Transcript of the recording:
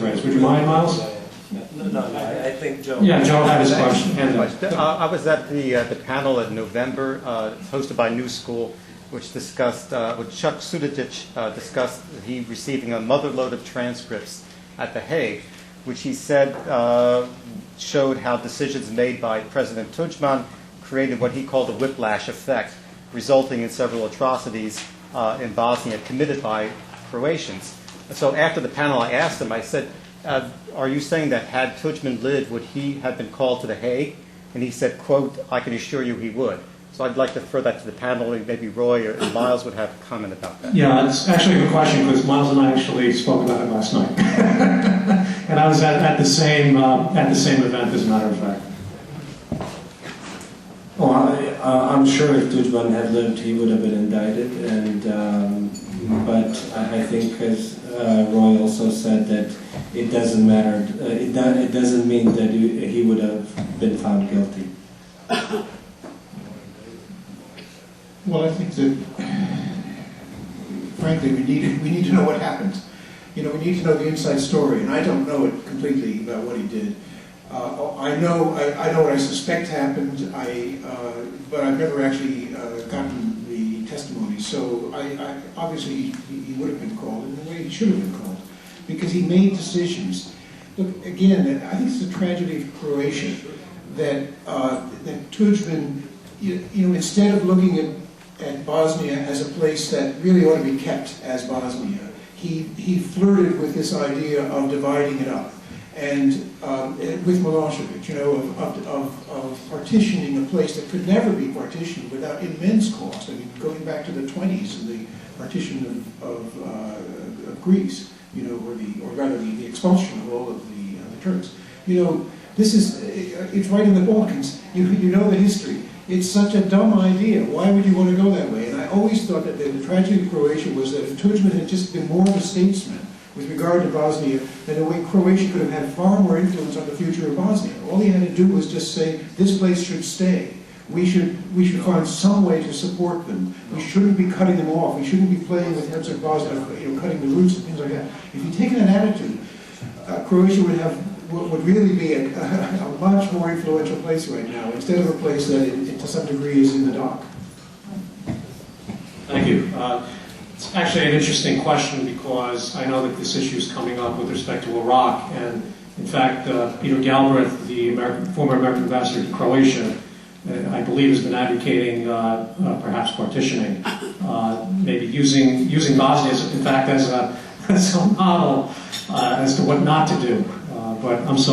Would you mind, Miles? No, I think Joe. Yeah, Joe had his question. I was at the panel in November, hosted by New School, which discussed, which Chuck Suditic discussed he receiving a motherload of transcripts at The Hague, which he said showed how decisions made by President Tuđman created what he called a whiplash effect, resulting in several atrocities in Bosnia committed by Croatians. So after the panel, I asked him, I said, are you saying that had Tuđman lived, would he have been called to The Hague? And he said, quote, I can assure you he would. So I'd like to throw that to the panel, and maybe Roy or Miles would have a comment about that. Yeah, it's actually a good question, because Miles and I actually spoke about it last night. And I was at the same event, as a matter of fact. Well, I'm sure if Tuđman had lived, he would have been indicted, and but I think, as Roy also said, that it doesn't matter. It doesn't mean that he would have been found guilty. Well, I think that, frankly, we need to know what happened. You know, we need to know the inside story, and I don't know it completely about what he did. I know what I suspect happened, but I've never actually gotten the testimony. So obviously he would have been called in the way he should have been called, because he made decisions. Look, again, I think it's a tragedy of Croatia that Tuđman, you know, instead of looking at Bosnia as a place that really ought to be kept as Bosnia, he flirted with this idea of dividing it up. And with Milosevic, you know, of partitioning a place that could never be partitioned without immense cost. I mean, going back to the 20s and the partition of Greece, you know, or rather the expulsion of all of the Turks. You know, it's right in the Balkans. You know the history. It's such a dumb idea. Why would you want to go that way? And I always thought that the tragedy of Croatia was that if Tuđman had just been more of a statesman with regard to Bosnia, then the way Croatia could have had far more influence on the future of Bosnia. All he had to do was just say, this place should stay. We should find some way to support them. We shouldn't be cutting them off. We shouldn't be playing with Herzog Bosnia, you know, cutting the roots and things like that. If he'd taken that attitude, Croatia would really be a much more influential place right now, instead of a place that, to some degree, is in the dock. Thank you. It's actually an interesting question, because I know that this issue is coming up with respect to Iraq, and in fact, Peter Galbraith, the former American ambassador to Croatia, I believe has been advocating perhaps partitioning, maybe using Bosnia, in fact, as a model as to what not to do. But I'm so